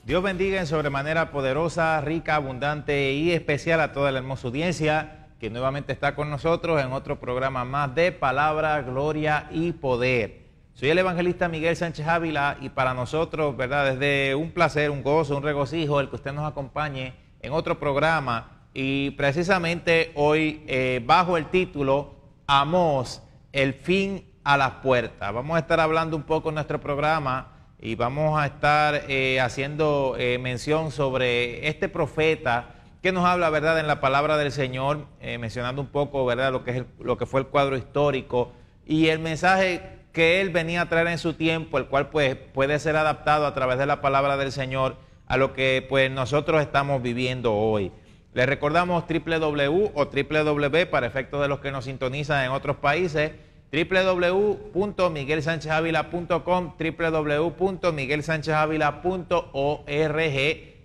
Dios bendiga en sobremanera poderosa, rica, abundante y especial a toda la hermosa audiencia que nuevamente está con nosotros en otro programa más de Palabra, Gloria y Poder. Soy el evangelista Miguel Sánchez Ávila y para nosotros, ¿verdad?, es de un placer, un gozo, un regocijo el que usted nos acompañe en otro programa y precisamente hoy bajo el título Amós, el fin a las puertas. Vamos a estar hablando un poco en nuestro programa y vamos a estar haciendo mención sobre este profeta que nos habla, ¿verdad?, en la palabra del Señor, mencionando un poco, ¿verdad?, lo que fue el cuadro histórico y el mensaje que él venía a traer en su tiempo, el cual pues puede ser adaptado a través de la palabra del Señor a lo que pues nosotros estamos viviendo hoy. Les recordamos www para efectos de los que nos sintonizan en otros países, www.miguelsanchezavila.com, www.miguelsanchezavila.org,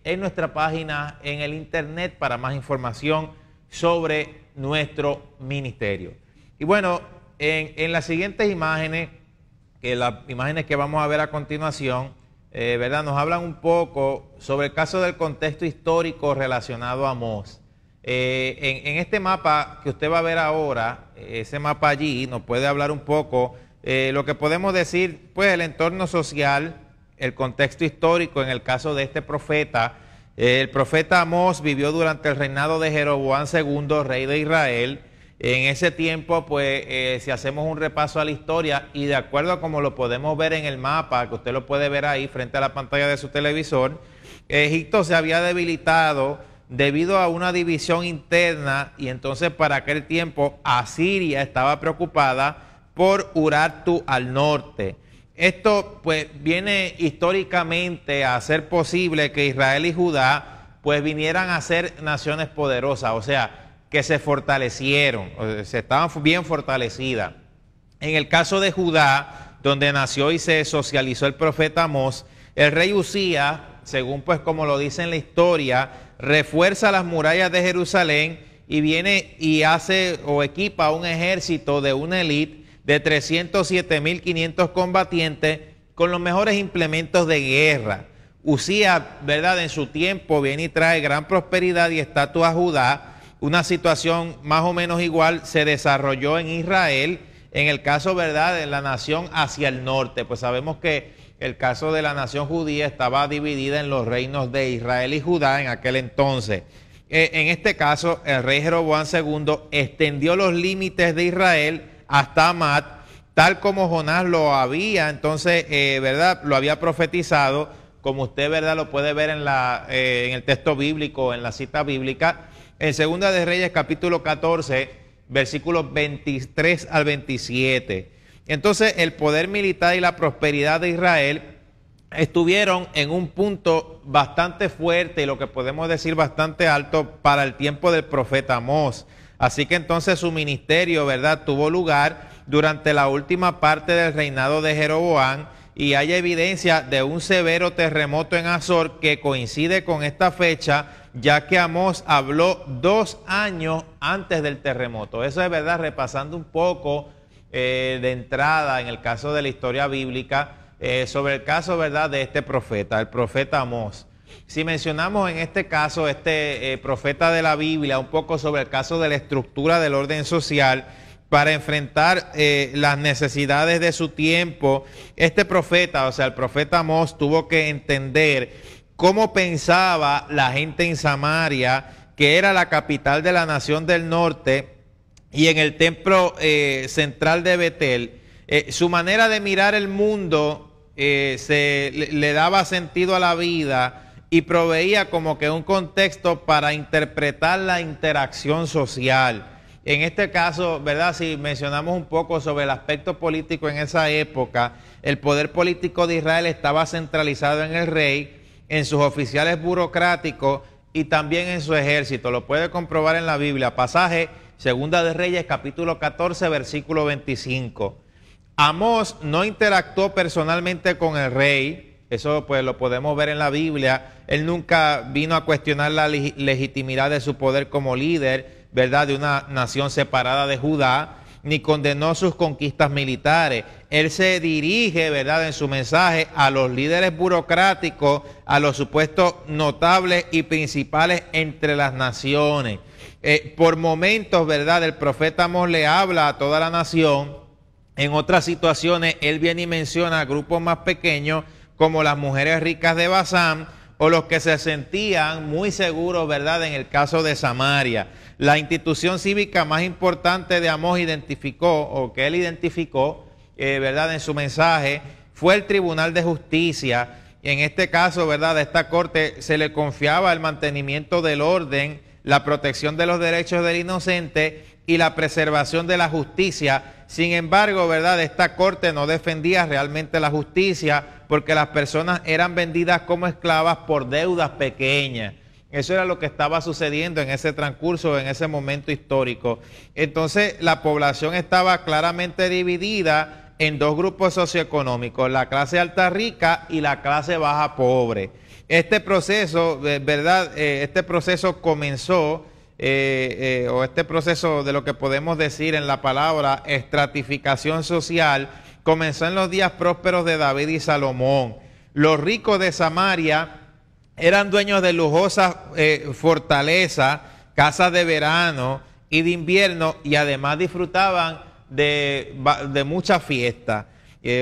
en nuestra página en el internet para más información sobre nuestro ministerio. Y bueno, en las siguientes imágenes, las imágenes que vamos a ver a continuación, ¿verdad?, nos hablan un poco sobre el caso del contexto histórico relacionado a Amós. En este mapa que usted va a ver ahora, ese mapa allí nos puede hablar un poco lo que podemos decir, pues el entorno social, el contexto histórico en el caso de este profeta. El profeta Amós vivió durante el reinado de Jeroboam II, rey de Israel. En ese tiempo, pues, si hacemos un repaso a la historia y de acuerdo a como lo podemos ver en el mapa, que usted lo puede ver ahí frente a la pantalla de su televisor, Egipto se había debilitado debido a una división interna y entonces para aquel tiempo Asiria estaba preocupada por Urartu al norte. Esto pues viene históricamente a hacer posible que Israel y Judá pues vinieran a ser naciones poderosas, o sea, que se fortalecieron, se estaban bien fortalecidas. En el caso de Judá, donde nació y se socializó el profeta Amós, el rey Usías, según pues como lo dice en la historia, refuerza las murallas de Jerusalén y viene y hace o equipa un ejército de una élite de 307.500 combatientes con los mejores implementos de guerra. Usías, ¿verdad?, en su tiempo viene y trae gran prosperidad y estatus a Judá. Una situación más o menos igual se desarrolló en Israel, en el caso, ¿verdad?, de la nación hacia el norte. Pues sabemos que el caso de la nación judía estaba dividida en los reinos de Israel y Judá en aquel entonces. En este caso, el rey Jeroboam II extendió los límites de Israel hasta Amat, tal como Jonás lo había, entonces, ¿verdad?, lo había profetizado, como usted, ¿verdad?, lo puede ver en el texto bíblico, en la cita bíblica, en Segunda de Reyes, capítulo 14, versículos 23 al 27. Entonces, el poder militar y la prosperidad de Israel estuvieron en un punto bastante fuerte y lo que podemos decir bastante alto para el tiempo del profeta Amós. Así que entonces su ministerio, ¿verdad?, tuvo lugar durante la última parte del reinado de Jeroboam y hay evidencia de un severo terremoto en Azor que coincide con esta fecha, ya que Amós habló 2 años antes del terremoto. Eso es, verdad, repasando un poco de entrada en el caso de la historia bíblica, sobre el caso, ¿verdad?, de este profeta, el profeta Amós. Si mencionamos en este caso, profeta de la Biblia, un poco sobre el caso de la estructura del orden social, para enfrentar las necesidades de su tiempo, este profeta, o sea, el profeta Amós, tuvo que entender cómo pensaba la gente en Samaria, que era la capital de la nación del norte, y en el templo central de Betel. Su manera de mirar el mundo le daba sentido a la vida y proveía como que un contexto para interpretar la interacción social. En este caso, ¿verdad?, si mencionamos un poco sobre el aspecto político en esa época, el poder político de Israel estaba centralizado en el rey, en sus oficiales burocráticos y también en su ejército. Lo puede comprobar en la Biblia. Pasaje, Segunda de Reyes, capítulo 14, versículo 25. Amós no interactuó personalmente con el rey. Eso pues lo podemos ver en la Biblia. Él nunca vino a cuestionar la legitimidad de su poder como líder, ¿verdad?, de una nación separada de Judá. ni condenó sus conquistas militares. Él se dirige, ¿verdad?, en su mensaje a los líderes burocráticos, a los supuestos notables y principales entre las naciones. Por momentos, ¿verdad?, el profeta Amós le habla a toda la nación. En otras situaciones, él viene y menciona a grupos más pequeños, como las mujeres ricas de Basán, o los que se sentían muy seguros, ¿verdad?, en el caso de Samaria. La institución cívica más importante de Amós identificó, o que él identificó, ¿verdad?, en su mensaje, fue el Tribunal de Justicia. En este caso, ¿verdad?, a esta corte se le confiaba el mantenimiento del orden, la protección de los derechos del inocente y la preservación de la justicia. Sin embargo, ¿verdad?, esta corte no defendía realmente la justicia porque las personas eran vendidas como esclavas por deudas pequeñas. Eso era lo que estaba sucediendo en ese transcurso, en ese momento histórico. Entonces, la población estaba claramente dividida en dos grupos socioeconómicos, la clase alta rica y la clase baja pobre. Este proceso, ¿verdad?, este proceso comenzó, o este proceso de lo que podemos decir en la palabra estratificación social, comenzó en los días prósperos de David y Salomón. Los ricos de Samaria eran dueños de lujosas fortalezas, casas de verano y de invierno, y además disfrutaban de muchas fiestas.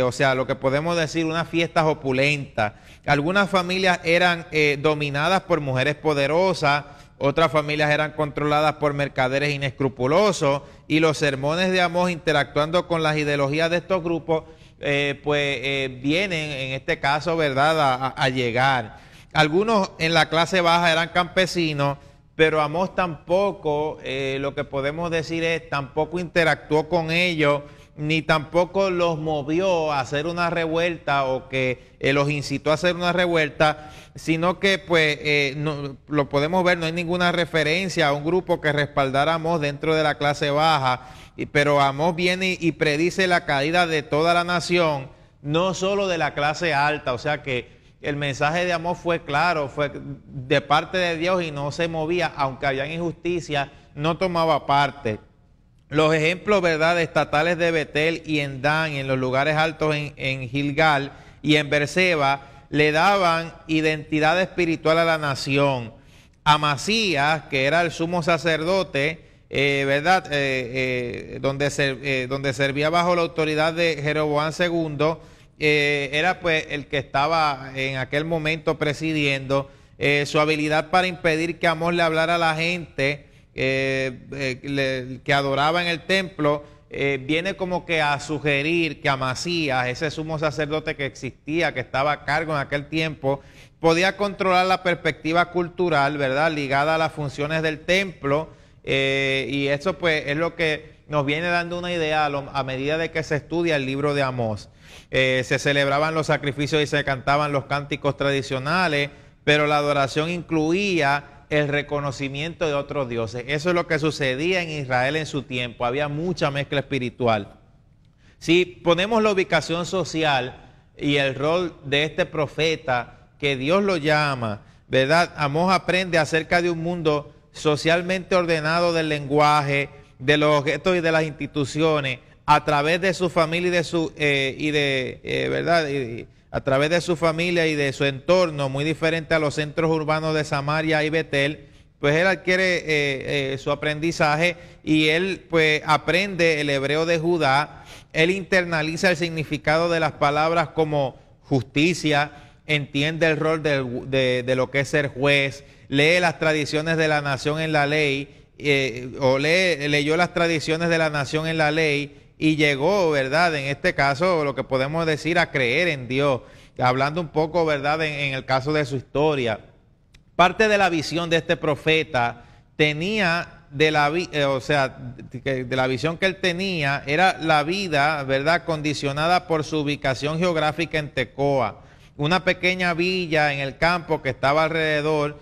O sea, lo que podemos decir, unas fiestas opulentas. Algunas familias eran dominadas por mujeres poderosas, otras familias eran controladas por mercaderes inescrupulosos, y los sermones de Amós, interactuando con las ideologías de estos grupos, vienen en este caso, ¿verdad?, a llegar. Algunos en la clase baja eran campesinos, pero Amós tampoco, lo que podemos decir es, tampoco interactuó con ellos, ni tampoco los movió a hacer una revuelta, o que los incitó a hacer una revuelta, sino que pues no, lo podemos ver, no hay ninguna referencia a un grupo que respaldara a Amós dentro de la clase baja, pero Amós viene y predice la caída de toda la nación, no solo de la clase alta. O sea que el mensaje de Amós fue claro, fue de parte de Dios y no se movía, aunque había injusticia, no tomaba parte. Los ejemplos, ¿verdad?, estatales de Betel y en Dan, en los lugares altos en Gilgal y en Berseba, le daban identidad espiritual a la nación. Amasías, que era el sumo sacerdote, ¿verdad?, donde servía bajo la autoridad de Jeroboam II, era pues el que estaba en aquel momento presidiendo. Su habilidad para impedir que Amós le hablara a la gente que adoraba en el templo, viene como que a sugerir que Amasías, ese sumo sacerdote que existía, que estaba a cargo en aquel tiempo, podía controlar la perspectiva cultural, ¿verdad?, ligada a las funciones del templo, y eso pues es lo que nos viene dando una idea a medida de que se estudia el libro de Amós. Se celebraban los sacrificios y se cantaban los cánticos tradicionales, pero la adoración incluía el reconocimiento de otros dioses. Eso es lo que sucedía en Israel en su tiempo. Había mucha mezcla espiritual. Si ponemos la ubicación social y el rol de este profeta, que Dios lo llama, ¿verdad?, Amós aprende acerca de un mundo socialmente ordenado del lenguaje, de los objetos y de las instituciones, a través de su familia ¿verdad?, a través de su familia y de su entorno, muy diferente a los centros urbanos de Samaria y Betel. Pues él adquiere su aprendizaje y él pues aprende el hebreo de Judá. Él internaliza el significado de las palabras como justicia, entiende el rol de lo que es ser juez, lee las tradiciones de la nación en la ley, leyó las tradiciones de la nación en la ley, y llegó, ¿verdad?, en este caso, lo que podemos decir, a creer en Dios, hablando un poco, ¿verdad?, en el caso de su historia. Parte de la visión de este profeta tenía, de la visión que él tenía, era la vida, ¿verdad?, condicionada por su ubicación geográfica en Tecoa, una pequeña villa en el campo que estaba alrededor,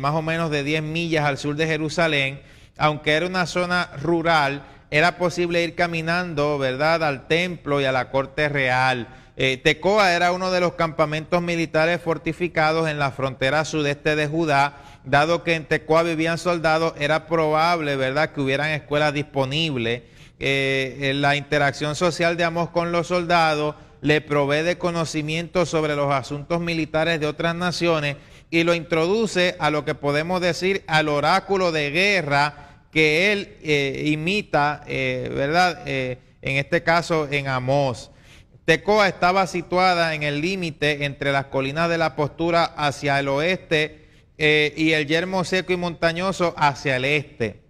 más o menos de 10 millas al sur de Jerusalén. Aunque era una zona rural, era posible ir caminando, ¿verdad?, al templo y a la corte real. Tecoa era uno de los campamentos militares fortificados en la frontera sudeste de Judá. Dado que en Tecoa vivían soldados, era probable, ¿verdad?, que hubieran escuelas disponibles. la interacción social de Amós con los soldados, le provee de conocimiento sobre los asuntos militares de otras naciones y lo introduce a lo que podemos decir al oráculo de guerra que él imita, ¿verdad? En este caso en Amós. Tecoa estaba situada en el límite entre las colinas de la postura hacia el oeste y el yermo seco y montañoso hacia el este.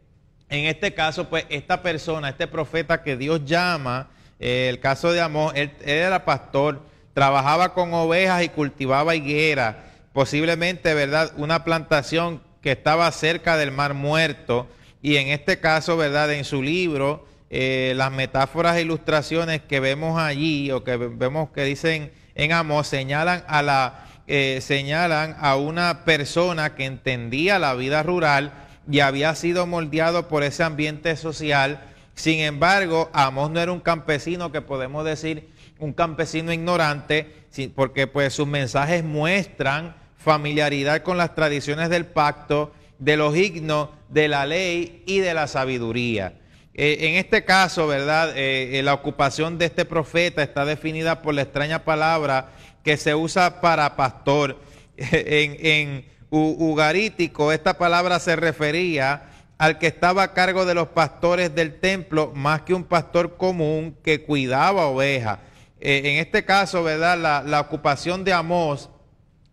En este caso, pues, esta persona, este profeta que Dios llama, el caso de Amós, él era pastor, trabajaba con ovejas y cultivaba higuera, posiblemente, ¿verdad?, una plantación que estaba cerca del Mar Muerto. Y en este caso, ¿verdad?, en su libro, las metáforas e ilustraciones que vemos allí, o que vemos que dicen en Amós, señalan a una persona que entendía la vida rural y había sido moldeado por ese ambiente social. Sin embargo, Amós no era un campesino que podemos decir un campesino ignorante, porque pues sus mensajes muestran familiaridad con las tradiciones del pacto, de los himnos, de la ley y de la sabiduría. En este caso, ¿verdad? La ocupación de este profeta está definida por la extraña palabra que se usa para pastor. En ugarítico, esta palabra se refería al que estaba a cargo de los pastores del templo, más que un pastor común que cuidaba ovejas. En este caso, ¿verdad?, la ocupación de Amós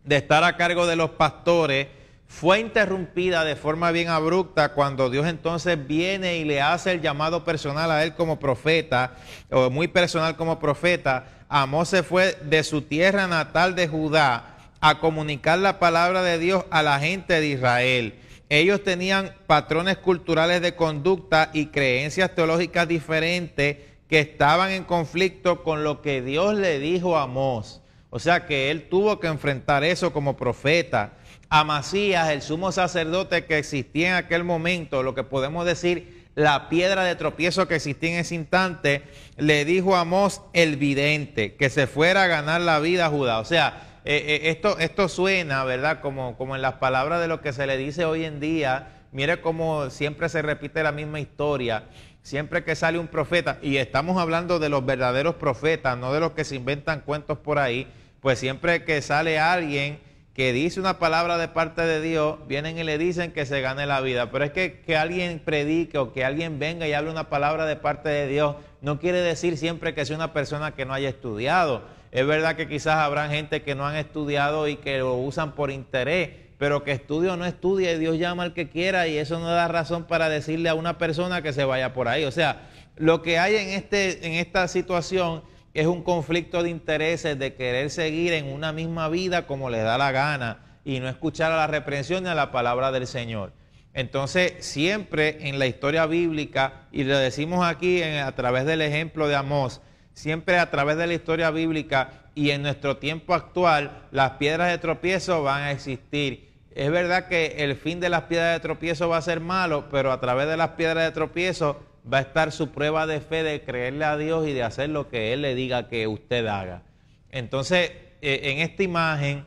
de estar a cargo de los pastores fue interrumpida de forma bien abrupta cuando Dios entonces viene y le hace el llamado personal a él como profeta, o muy personal como profeta. Amós se fue de su tierra natal de Judá a comunicar la palabra de Dios a la gente de Israel. Ellos tenían patrones culturales de conducta y creencias teológicas diferentes que estaban en conflicto con lo que Dios le dijo a Amós. O sea que él tuvo que enfrentar eso como profeta. Amasías, el sumo sacerdote que existía en aquel momento, lo que podemos decir, la piedra de tropiezo que existía en ese instante, le dijo a Amós el vidente que se fuera a ganar la vida a Judá. O sea, esto suena, ¿verdad?, como en las palabras de lo que se le dice hoy en día. Mire cómo siempre se repite la misma historia. Siempre que sale un profeta, y estamos hablando de los verdaderos profetas, no de los que se inventan cuentos por ahí, pues siempre que sale alguien que dice una palabra de parte de Dios, vienen y le dicen que se gane la vida. Pero es que alguien predique o que alguien venga y hable una palabra de parte de Dios, no quiere decir siempre que sea una persona que no haya estudiado. Es verdad que quizás habrá gente que no han estudiado y que lo usan por interés, pero que estudie o no estudie, Dios llama al que quiera, y eso no da razón para decirle a una persona que se vaya por ahí. O sea, lo que hay en esta situación es un conflicto de intereses de querer seguir en una misma vida como les da la gana y no escuchar a la reprensión ni a la palabra del Señor. Entonces, siempre en la historia bíblica, y lo decimos aquí a través del ejemplo de Amós, siempre a través de la historia bíblica y en nuestro tiempo actual, las piedras de tropiezo van a existir. Es verdad que el fin de las piedras de tropiezo va a ser malo, pero a través de las piedras de tropiezo va a estar su prueba de fe de creerle a Dios y de hacer lo que Él le diga que usted haga. Entonces, en esta imagen,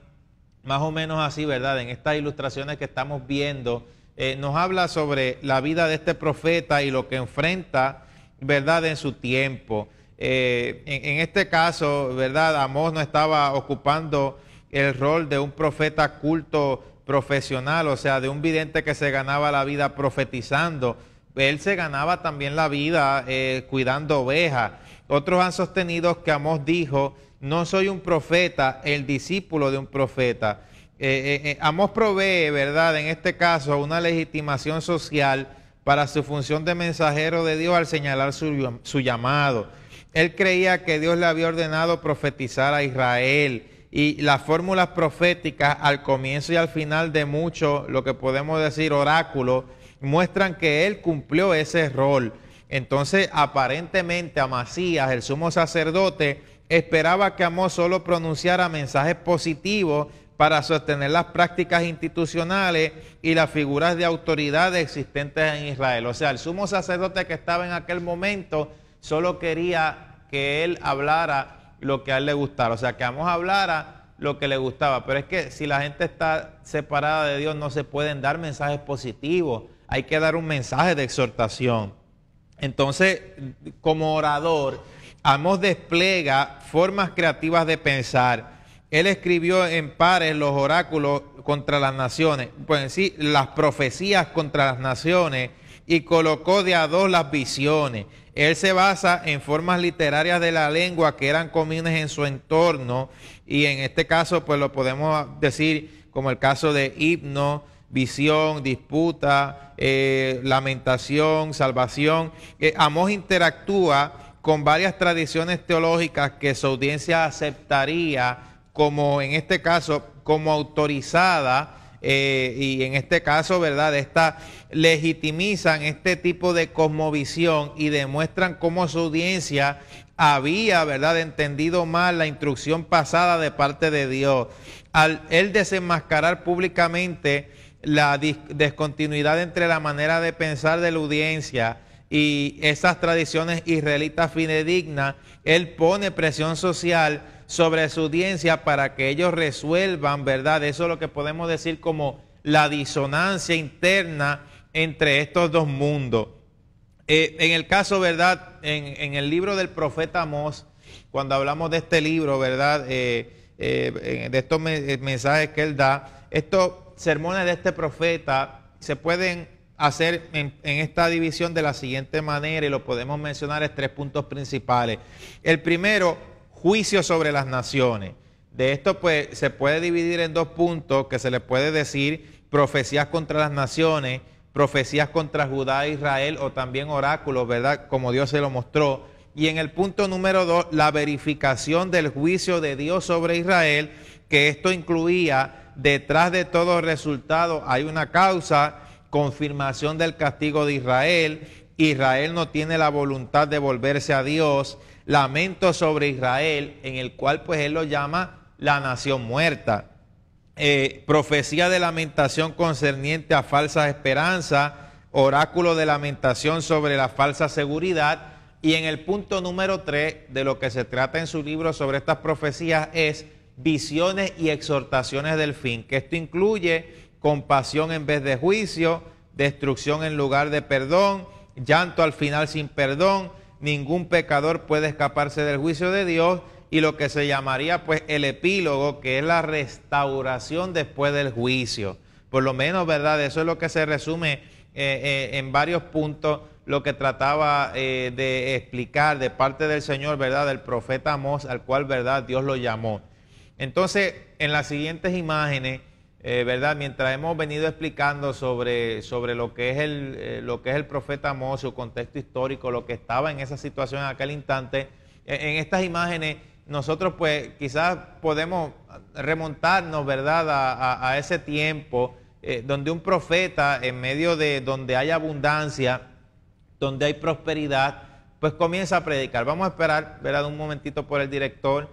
más o menos así, ¿verdad?, en estas ilustraciones que estamos viendo, nos habla sobre la vida de este profeta y lo que enfrenta, ¿verdad?, en su tiempo. En este caso, ¿verdad?, Amós no estaba ocupando el rol de un profeta culto profesional, o sea, de un vidente que se ganaba la vida profetizando. Él se ganaba también la vida cuidando ovejas. Otros han sostenido que Amós dijo: no soy un profeta, el discípulo de un profeta. Amós provee, ¿verdad?, en este caso, una legitimación social para su función de mensajero de Dios al señalar su llamado. Él creía que Dios le había ordenado profetizar a Israel, y las fórmulas proféticas al comienzo y al final de muchos, lo que podemos decir oráculos, muestran que él cumplió ese rol. Entonces, aparentemente, Amasías, el sumo sacerdote, esperaba que Amós solo pronunciara mensajes positivos para sostener las prácticas institucionales y las figuras de autoridad existentes en Israel. O sea, el sumo sacerdote que estaba en aquel momento solo quería que él hablara lo que a él le gustara, o sea, que Amós hablara lo que le gustaba. Pero es que si la gente está separada de Dios, no se pueden dar mensajes positivos, hay que dar un mensaje de exhortación. Entonces, como orador, Amós despliega formas creativas de pensar. Él escribió en pares los oráculos contra las naciones, pues sí, las profecías contra las naciones, y colocó de a dos las visiones. Él se basa en formas literarias de la lengua que eran comunes en su entorno, y en este caso pues lo podemos decir como el caso de himno, visión, disputa, lamentación, salvación. Amós interactúa con varias tradiciones teológicas que su audiencia aceptaría como, en este caso, como autorizada, y en este caso, ¿verdad?, legitimizan este tipo de cosmovisión y demuestran cómo su audiencia había, ¿verdad?, entendido mal la instrucción pasada de parte de Dios. Al él desenmascarar públicamente la descontinuidad entre la manera de pensar de la audiencia y esas tradiciones israelitas fidedignas, él pone presión social sobre su audiencia para que ellos resuelvan, ¿verdad? Eso es lo que podemos decir como la disonancia interna entre estos dos mundos. En el caso, ¿verdad? En el libro del profeta Amós, cuando hablamos de este libro, ¿verdad? De estos mensajes que él da, estos sermones de este profeta se pueden hacer en esta división de la siguiente manera, y lo podemos mencionar en tres puntos principales. El primero, juicio sobre las naciones. De esto pues se puede dividir en dos puntos que se le puede decir profecías contra las naciones, profecías contra Judá e Israel, o también oráculos, ¿verdad?, como Dios se lo mostró. Y en el punto número 2, la verificación del juicio de Dios sobre Israel, que esto incluía, detrás de todo resultado hay una causa, confirmación del castigo de Israel. Israel no tiene la voluntad de volverse a Dios. Lamento sobre Israel, en el cual pues él lo llama la nación muerta. Profecía de lamentación concerniente a falsas esperanzas, oráculo de lamentación sobre la falsa seguridad. Y en el punto número 3 de lo que se trata en su libro sobre estas profecías es visiones y exhortaciones del fin, que esto incluye compasión en vez de juicio, destrucción en lugar de perdón, llanto al final sin perdón, ningún pecador puede escaparse del juicio de Dios, y lo que se llamaría pues el epílogo, que es la restauración después del juicio. Por lo menos, ¿verdad? Eso es lo que se resume en varios puntos, lo que trataba de explicar de parte del Señor, ¿verdad?, del profeta Amós, al cual, ¿verdad?, Dios lo llamó. Entonces, en las siguientes imágenes, ¿verdad?, mientras hemos venido explicando sobre lo que es el profeta Amós, su contexto histórico, lo que estaba en esa situación en aquel instante, en estas imágenes nosotros pues quizás podemos remontarnos, ¿verdad?, a ese tiempo donde un profeta, en medio de donde hay abundancia, donde hay prosperidad, pues comienza a predicar. Vamos a esperar, ¿verdad?, un momentito por el director.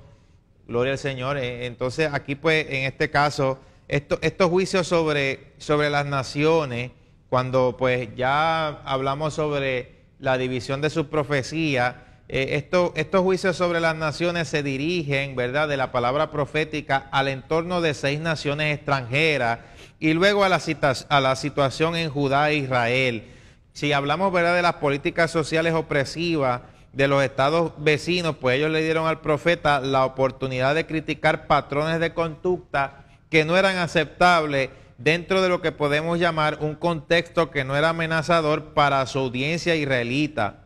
Gloria al Señor. Entonces aquí pues en este caso, estos juicios sobre las naciones, cuando pues ya hablamos sobre la división de su profecía, estos juicios sobre las naciones se dirigen, ¿verdad?, de la palabra profética al entorno de 6 naciones extranjeras y luego a la situación en Judá e Israel. Si hablamos, ¿verdad?, de las políticas sociales opresivas de los estados vecinos, pues ellos le dieron al profeta la oportunidad de criticar patrones de conducta que no eran aceptables dentro de lo que podemos llamar un contexto que no era amenazador para su audiencia israelita.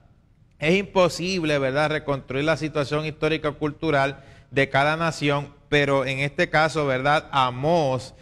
Es imposible, ¿verdad?, reconstruir la situación histórico-cultural de cada nación, pero en este caso, ¿verdad?, Amós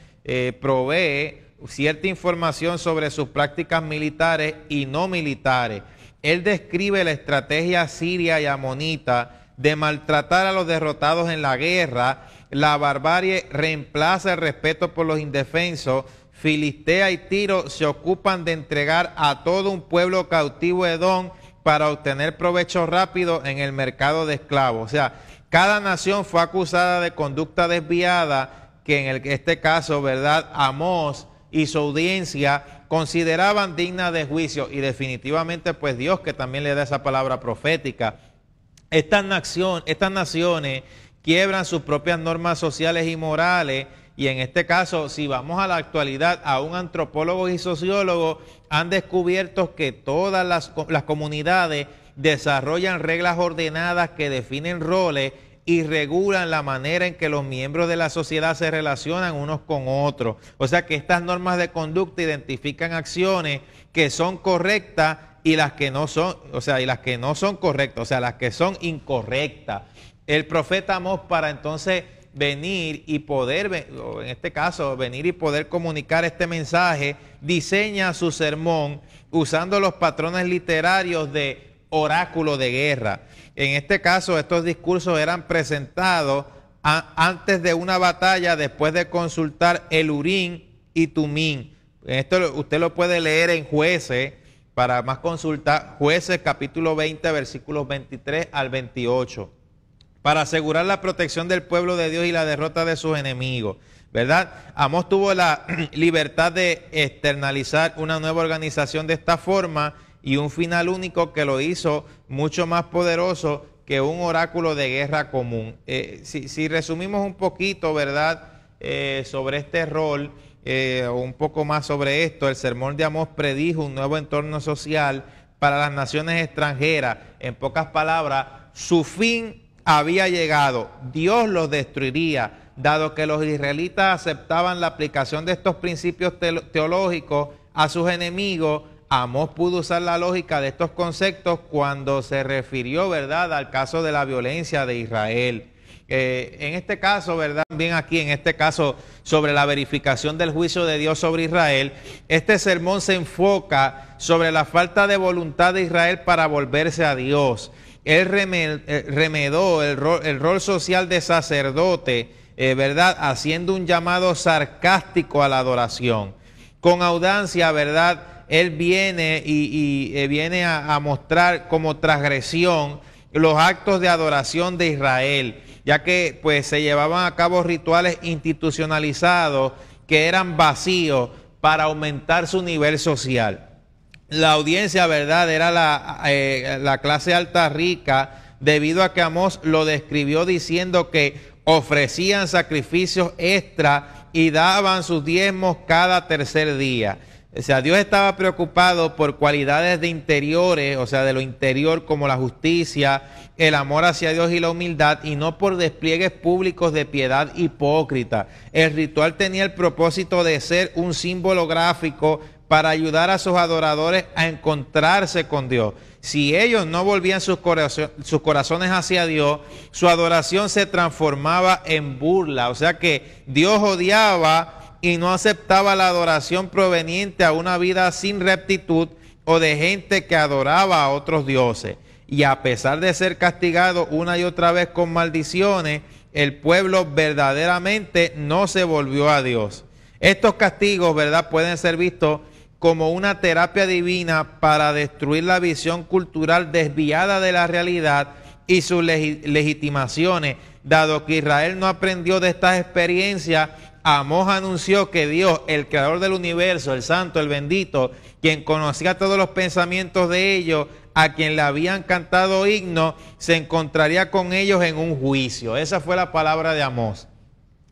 provee cierta información sobre sus prácticas militares y no militares. Él describe la estrategia siria y amonita de maltratar a los derrotados en la guerra. La barbarie reemplaza el respeto por los indefensos. Filistea y Tiro se ocupan de entregar a todo un pueblo cautivo Edom para obtener provecho rápido en el mercado de esclavos. O sea, cada nación fue acusada de conducta desviada que en este caso, ¿verdad?, Amós y su audiencia consideraban dignas de juicio, y definitivamente pues Dios, que también le da esa palabra profética. Estas naciones quiebran sus propias normas sociales y morales, y en este caso, si vamos a la actualidad, aún antropólogos y sociólogos han descubierto que todas las comunidades desarrollan reglas ordenadas que definen roles y regulan la manera en que los miembros de la sociedad se relacionan unos con otros. O sea que estas normas de conducta identifican acciones que son correctas y las que no son, y las que no son correctas, las que son incorrectas. El profeta Amós, para entonces venir y poder, en este caso, venir y poder comunicar este mensaje, diseña su sermón usando los patrones literarios de oráculo de guerra. En este caso, estos discursos eran presentados antes de una batalla, después de consultar el Urim y Tumim. Esto usted lo puede leer en Jueces, para más consulta, Jueces capítulo 20, versículos 23 al 28, para asegurar la protección del pueblo de Dios y la derrota de sus enemigos, ¿verdad? Amós tuvo la libertad de externalizar una nueva organización de esta forma y un final único que lo hizo mucho más poderoso que un oráculo de guerra común. Si resumimos un poquito, ¿verdad?, sobre este rol, o un poco más sobre esto, el sermón de Amós predijo un nuevo entorno social para las naciones extranjeras. En pocas palabras, su fin había llegado, Dios los destruiría, dado que los israelitas aceptaban la aplicación de estos principios teológicos a sus enemigos. Amós pudo usar la lógica de estos conceptos cuando se refirió, ¿verdad?, al caso de la violencia de Israel. En este caso, ¿verdad?, también aquí en este caso sobre la verificación del juicio de Dios sobre Israel, este sermón se enfoca sobre la falta de voluntad de Israel para volverse a Dios. Él remedó el rol social de sacerdote, ¿verdad?, haciendo un llamado sarcástico a la adoración. Con audacia, ¿verdad?, él viene viene a mostrar como transgresión los actos de adoración de Israel, ya que pues se llevaban a cabo rituales institucionalizados que eran vacíos para aumentar su nivel social. La audiencia, ¿verdad?, era la clase alta rica, debido a que Amós lo describió diciendo que ofrecían sacrificios extra y daban sus diezmos cada tercer día. O sea, Dios estaba preocupado por cualidades de interiores, o sea, de lo interior, como la justicia, el amor hacia Dios y la humildad, y no por despliegues públicos de piedad hipócrita. El ritual tenía el propósito de ser un símbolo gráfico para ayudar a sus adoradores a encontrarse con Dios. Si ellos no volvían sus corazones hacia Dios, su adoración se transformaba en burla. O sea que Dios odiaba y no aceptaba la adoración proveniente a una vida sin rectitud o de gente que adoraba a otros dioses. Y a pesar de ser castigado una y otra vez con maldiciones, el pueblo verdaderamente no se volvió a Dios. Estos castigos, ¿verdad?, pueden ser vistos como una terapia divina para destruir la visión cultural desviada de la realidad y sus legitimaciones. Dado que Israel no aprendió de estas experiencias, Amós anunció que Dios, el creador del universo, el santo, el bendito, quien conocía todos los pensamientos de ellos, a quien le habían cantado himnos, se encontraría con ellos en un juicio. Esa fue la palabra de Amós.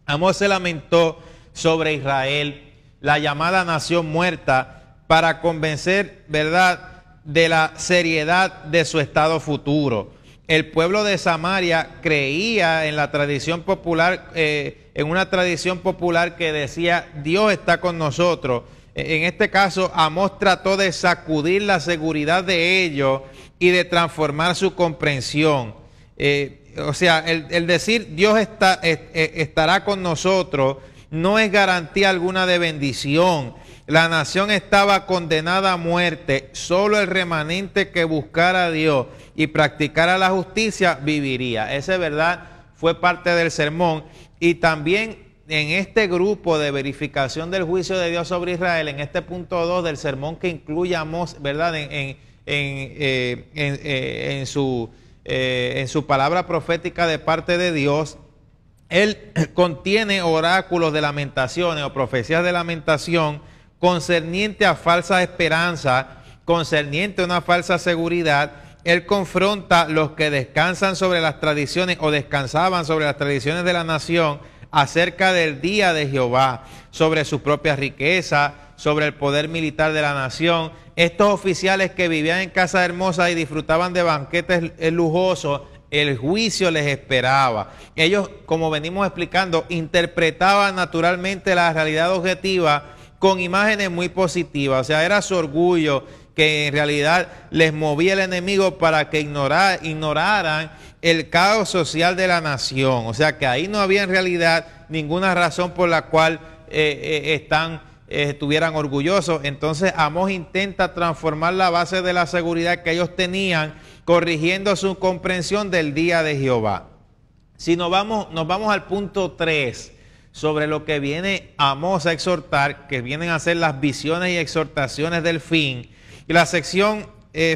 Amós se lamentó sobre Israel, la llamada nación muerta, para convencer, ¿verdad?, de la seriedad de su estado futuro. El pueblo de Samaria creía en la tradición popular, en una tradición popular que decía, Dios está con nosotros. En este caso, Amós trató de sacudir la seguridad de ellos y de transformar su comprensión. O sea, el decir Dios estará con nosotros no es garantía alguna de bendición. La nación estaba condenada a muerte. Solo el remanente que buscara a Dios y practicara la justicia viviría. Ese, ¿verdad?, fue parte del sermón. Y también en este grupo de verificación del juicio de Dios sobre Israel, en este punto 2 del sermón que incluye a Amós, ¿verdad?, en su palabra profética de parte de Dios, él contiene oráculos de lamentaciones o profecías de lamentación concerniente a falsas esperanzas, concerniente a una falsa seguridad. Él confronta los que descansan sobre las tradiciones o descansaban sobre las tradiciones de la nación, acerca del día de Jehová, sobre su propia riqueza, sobre el poder militar de la nación. Estos oficiales que vivían en casas hermosas y disfrutaban de banquetes lujosos, el juicio les esperaba. Ellos, como venimos explicando, interpretaban naturalmente la realidad objetiva con imágenes muy positivas. O sea, era su orgullo que en realidad les movía el enemigo para que ignoraran el caos social de la nación. O sea, que ahí no había en realidad ninguna razón por la cual estuvieran orgullosos. Entonces Amós intenta transformar la base de la seguridad que ellos tenían, corrigiendo su comprensión del día de Jehová. Si nos vamos al punto 3, sobre lo que viene Amós a exhortar, que vienen a ser las visiones y exhortaciones del fin. Y la sección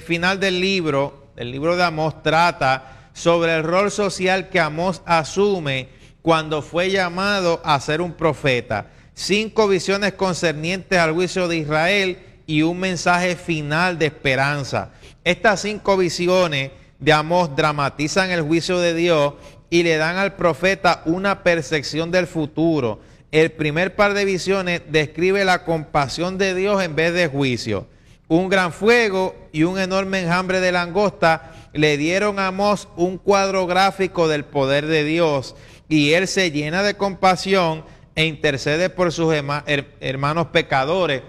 final del libro de Amós, trata sobre el rol social que Amós asume cuando fue llamado a ser un profeta. 5 visiones concernientes al juicio de Israel y un mensaje final de esperanza. Estas 5 visiones de Amós dramatizan el juicio de Dios y le dan al profeta una percepción del futuro. El primer par de visiones describe la compasión de Dios en vez de juicio. Un gran fuego y un enorme enjambre de langosta le dieron a Amós un cuadro gráfico del poder de Dios, y él se llena de compasión e intercede por sus hermanos pecadores.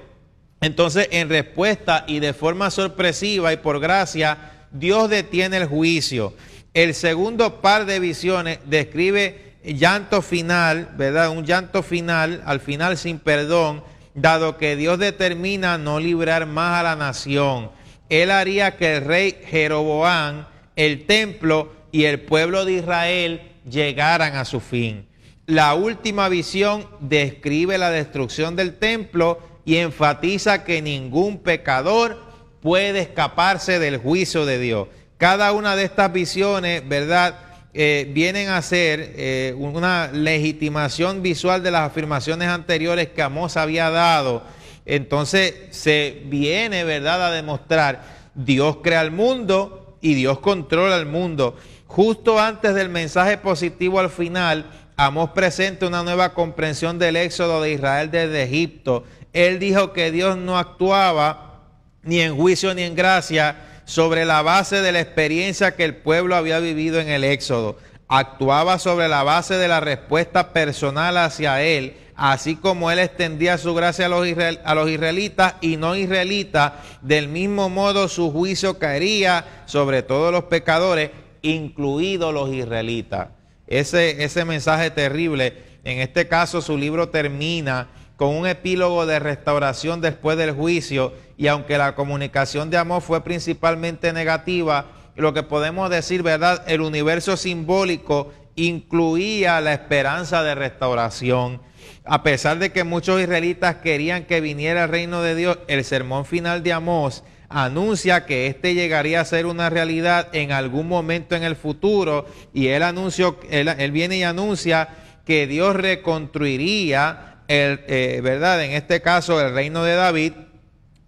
Entonces, en respuesta y de forma sorpresiva y por gracia, Dios detiene el juicio. El segundo par de visiones describe llanto final, ¿verdad? Un llanto final, al final sin perdón, dado que Dios determina no librar más a la nación. Él haría que el rey Jeroboam, el templo y el pueblo de Israel llegaran a su fin. La última visión describe la destrucción del templo y enfatiza que ningún pecador puede escaparse del juicio de Dios. Cada una de estas visiones, ¿verdad?, vienen a ser una legitimación visual de las afirmaciones anteriores que Amós había dado. Entonces se viene, ¿verdad?, a demostrar: Dios crea el mundo y Dios controla el mundo. Justo antes del mensaje positivo al final, Amós presenta una nueva comprensión del éxodo de Israel desde Egipto. Él dijo que Dios no actuaba ni en juicio ni en gracia sobre la base de la experiencia que el pueblo había vivido en el éxodo. Actuaba sobre la base de la respuesta personal hacia él, así como él extendía su gracia a los israelitas y no israelitas. Del mismo modo su juicio caería sobre todos los pecadores, incluidos los israelitas. Ese mensaje terrible. En este caso su libro termina con un epílogo de restauración después del juicio, y aunque la comunicación de Amós fue principalmente negativa, lo que podemos decir, ¿verdad?, el universo simbólico incluía la esperanza de restauración. A pesar de que muchos israelitas querían que viniera el reino de Dios, el sermón final de Amós anuncia que éste llegaría a ser una realidad en algún momento en el futuro, y él viene y anuncia que Dios reconstruiría ¿verdad?, en este caso el reino de David,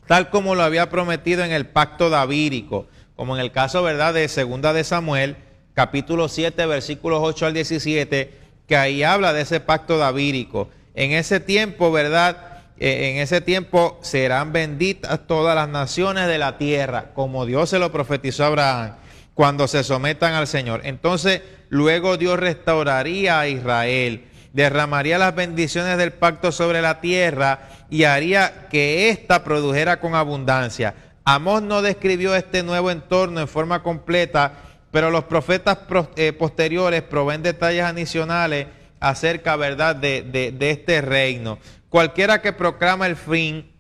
tal como lo había prometido en el pacto davídico, como en el caso, ¿verdad?, de 2 de Samuel, capítulo 7, versículos 8 al 17, que ahí habla de ese pacto davídico. En ese tiempo, ¿verdad?, en ese tiempo serán benditas todas las naciones de la tierra, como Dios se lo profetizó a Abraham, cuando se sometan al Señor. Entonces, luego Dios restauraría a Israel, derramaría las bendiciones del pacto sobre la tierra y haría que ésta produjera con abundancia. Amós no describió este nuevo entorno en forma completa, pero los profetas posteriores proveen detalles adicionales acerca, ¿verdad?, de este reino. Cualquiera que proclama el fin,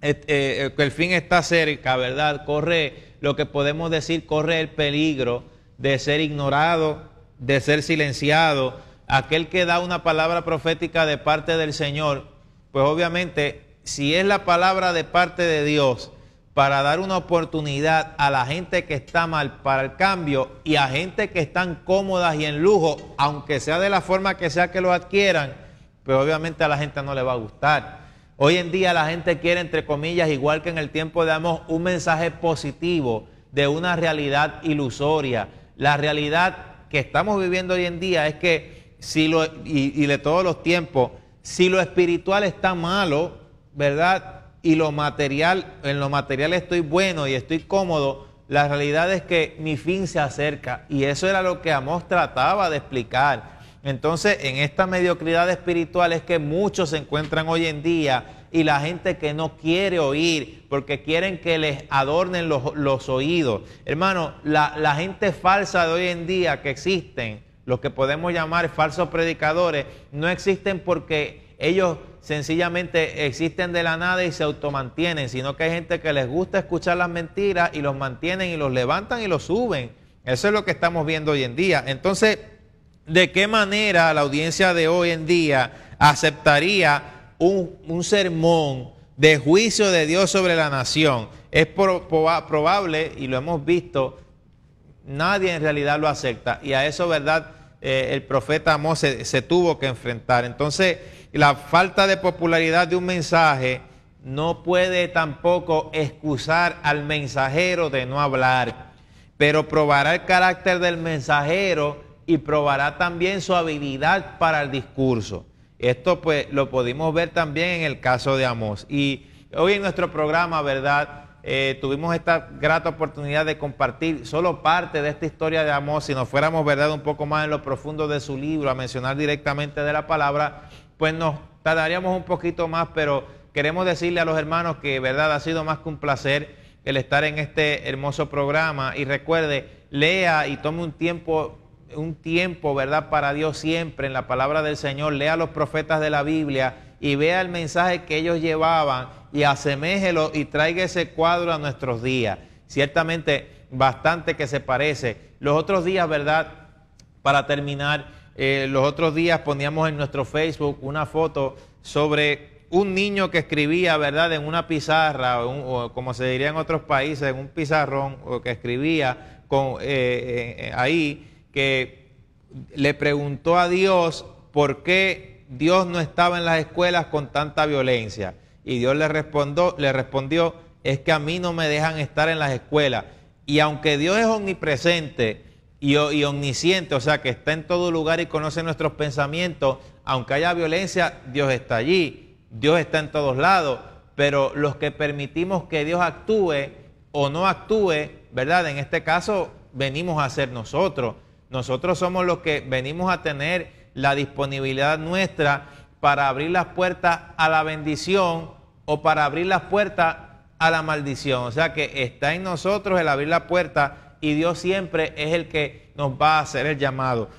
que el fin está cerca, ¿verdad?, corre el peligro de ser ignorado, de ser silenciado. Aquel que da una palabra profética de parte del Señor, pues obviamente, si es la palabra de parte de Dios para dar una oportunidad a la gente que está mal para el cambio y a gente que están cómodas y en lujo, aunque sea de la forma que sea que lo adquieran, pues obviamente a la gente no le va a gustar. Hoy en día la gente quiere, entre comillas, igual que en el tiempo de Amós, un mensaje positivo de una realidad ilusoria. La realidad que estamos viviendo hoy en día es que y de todos los tiempos, si lo espiritual está malo, ¿verdad? Y en lo material estoy bueno y estoy cómodo, la realidad es que mi fin se acerca. Y eso era lo que Amós trataba de explicar. Entonces, en esta mediocridad espiritual es que muchos se encuentran hoy en día, y la gente que no quiere oír porque quieren que les adornen los oídos. Hermano, la gente falsa de hoy en día que existen, los que podemos llamar falsos predicadores, no existen porque ellos sencillamente existen de la nada y se automantienen, sino que hay gente que les gusta escuchar las mentiras y los mantienen y los levantan y los suben. Eso es lo que estamos viendo hoy en día. Entonces, ¿de qué manera la audiencia de hoy en día aceptaría un sermón de juicio de Dios sobre la nación? Es probable, y lo hemos visto, nadie en realidad lo acepta, y a eso, ¿verdad? El profeta Amós se tuvo que enfrentar. Entonces, la falta de popularidad de un mensaje no puede tampoco excusar al mensajero de no hablar, pero probará el carácter del mensajero y probará también su habilidad para el discurso. Esto pues lo pudimos ver también en el caso de Amós. Y hoy en nuestro programa, ¿verdad? Tuvimos esta grata oportunidad de compartir solo parte de esta historia de Amós. Si nos fuéramos, ¿verdad?, un poco más en lo profundo de su libro, a mencionar directamente de la palabra, pues nos tardaríamos un poquito más, pero queremos decirle a los hermanos que, ¿verdad?, ha sido más que un placer el estar en este hermoso programa. Y recuerde, lea y tome un tiempo, ¿verdad?, para Dios siempre en la palabra del Señor. Lea a los profetas de la Biblia y vea el mensaje que ellos llevaban y aseméjelo y traiga ese cuadro a nuestros días. Ciertamente bastante que se parece. Los otros días, ¿verdad?, para terminar, los otros días poníamos en nuestro Facebook una foto sobre un niño que escribía, ¿verdad?, en una pizarra, o como se diría en otros países, en un pizarrón, o que escribía ahí, que le preguntó a Dios por qué Dios no estaba en las escuelas con tanta violencia. Y Dios le respondió, es que a mí no me dejan estar en las escuelas. Y aunque Dios es omnipresente y omnisciente, o sea que está en todo lugar y conoce nuestros pensamientos, aunque haya violencia, Dios está allí, Dios está en todos lados. Pero los que permitimos que Dios actúe o no actúe, ¿verdad?, en este caso venimos a ser nosotros. Nosotros somos los que venimos a tener la disponibilidad nuestra para abrir las puertas a la bendición o para abrir las puertas a la maldición. O sea que está en nosotros el abrir la puerta y Dios siempre es el que nos va a hacer el llamado.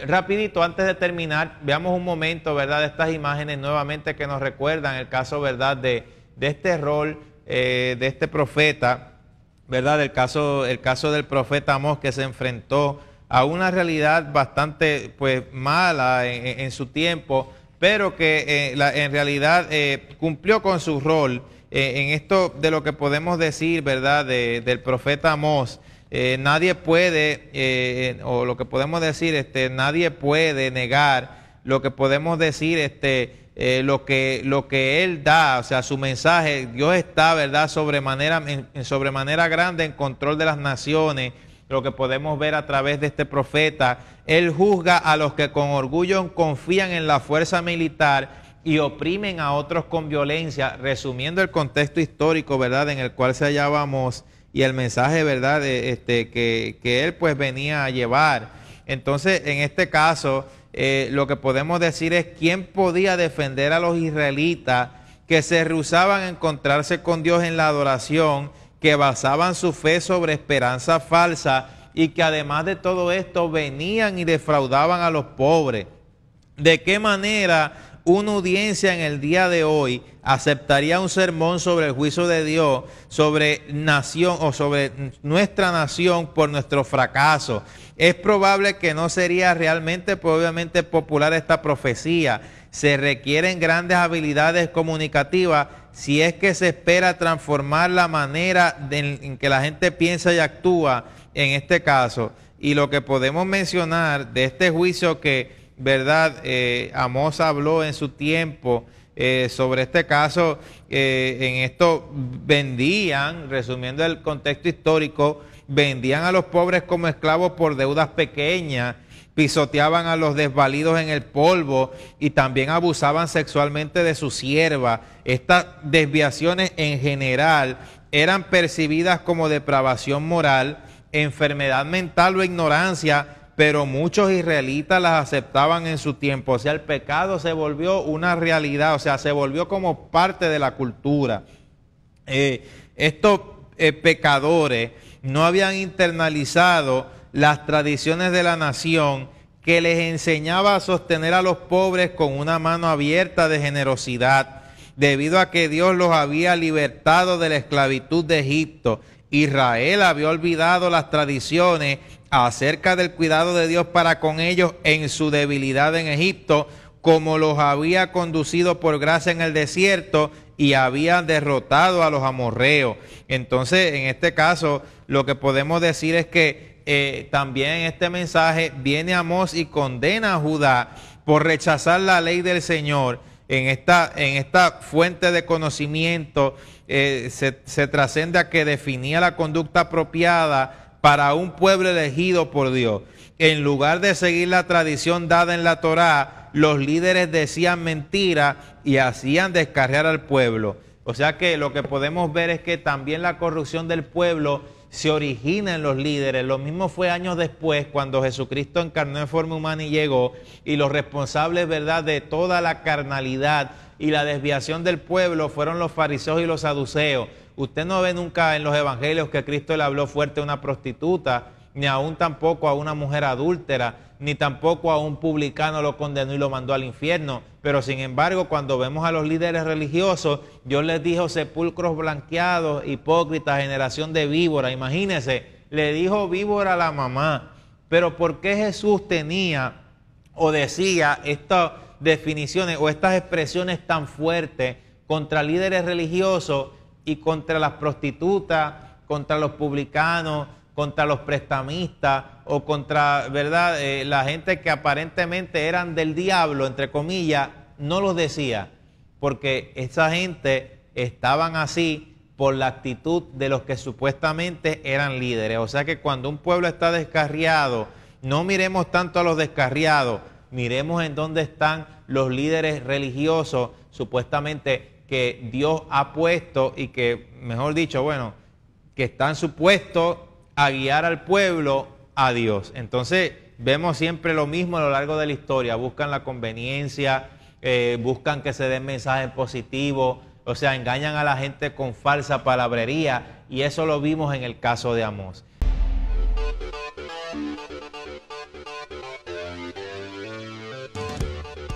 Rapidito, antes de terminar, veamos un momento, ¿verdad?, de estas imágenes nuevamente que nos recuerdan el caso, ¿verdad?, de este rol de este profeta, ¿verdad?, el caso del profeta Amós, que se enfrentó a una realidad bastante pues mala en su tiempo, pero que en realidad cumplió con su rol. En esto de lo que podemos decir, ¿verdad?, del profeta Amós, nadie puede, o lo que podemos decir, nadie puede negar lo que podemos decir, lo que él da, o sea, su mensaje. Dios está, ¿verdad?, sobremanera grande en control de las naciones. Lo que podemos ver a través de este profeta, él juzga a los que con orgullo confían en la fuerza militar y oprimen a otros con violencia, resumiendo el contexto histórico, ¿verdad?, en el cual se hallaba Amós y el mensaje, ¿verdad?, que él pues venía a llevar. Entonces, en este caso, lo que podemos decir es quién podía defender a los israelitas que se rehusaban a encontrarse con Dios en la adoración, que basaban su fe sobre esperanza falsa y que además de todo esto venían y defraudaban a los pobres. ¿De qué manera una audiencia en el día de hoy aceptaría un sermón sobre el juicio de Dios, sobre nación o sobre nuestra nación por nuestro fracaso? Es probable que no sería realmente, pues, obviamente, popular esta profecía. Se requieren grandes habilidades comunicativas si es que se espera transformar la manera en que la gente piensa y actúa en este caso. Y lo que podemos mencionar de este juicio que, ¿verdad?, Amós habló en su tiempo sobre este caso, en esto vendían, resumiendo el contexto histórico, vendían a los pobres como esclavos por deudas pequeñas pisoteaban a los desvalidos en el polvo y también abusaban sexualmente de su sierva. Estas desviaciones en general eran percibidas como depravación moral, enfermedad mental o ignorancia, pero muchos israelitas las aceptaban en su tiempo. O sea, el pecado se volvió una realidad, o sea, se volvió como parte de la cultura. Estos pecadores no habían internalizado las tradiciones de la nación que les enseñaba a sostener a los pobres con una mano abierta de generosidad, debido a que Dios los había libertado de la esclavitud de Egipto. Israel había olvidado las tradiciones acerca del cuidado de Dios para con ellos en su debilidad en Egipto, como los había conducido por gracia en el desierto y habían derrotado a los amorreos. Entonces, en este caso, lo que podemos decir es que también en este mensaje viene Amós y condena a Judá por rechazar la ley del Señor. En esta fuente de conocimiento se trascende a que definía la conducta apropiada para un pueblo elegido por Dios. En lugar de seguir la tradición dada en la Torá, los líderes decían mentiras y hacían descarriar al pueblo. O sea que lo que podemos ver es que también la corrupción del pueblo se origina en los líderes. Lo mismo fue años después cuando Jesucristo encarnó en forma humana y llegó, y los responsables, ¿verdad?, de toda la carnalidad y la desviación del pueblo fueron los fariseos y los saduceos. Usted no ve nunca en los evangelios que Cristo le habló fuerte a una prostituta, ni aún tampoco a una mujer adúltera, ni tampoco a un publicano lo condenó y lo mandó al infierno. Pero sin embargo, cuando vemos a los líderes religiosos, Dios les dijo sepulcros blanqueados, hipócritas, generación de víbora. Imagínense, le dijo víbora a la mamá. Pero ¿por qué Jesús tenía o decía estas definiciones o estas expresiones tan fuertes contra líderes religiosos y contra las prostitutas, contra los publicanos, contra los prestamistas o contra, ¿verdad?, la gente que aparentemente eran del diablo, entre comillas? No los decía, porque esa gente estaban así por la actitud de los que supuestamente eran líderes. O sea que cuando un pueblo está descarriado, no miremos tanto a los descarriados, miremos en dónde están los líderes religiosos supuestamente que Dios ha puesto y que, mejor dicho, bueno, que están supuestos a guiar al pueblo a Dios. Entonces vemos siempre lo mismo a lo largo de la historia. Buscan la conveniencia, buscan que se den mensajes positivos, o sea, engañan a la gente con falsa palabrería, y eso lo vimos en el caso de Amós.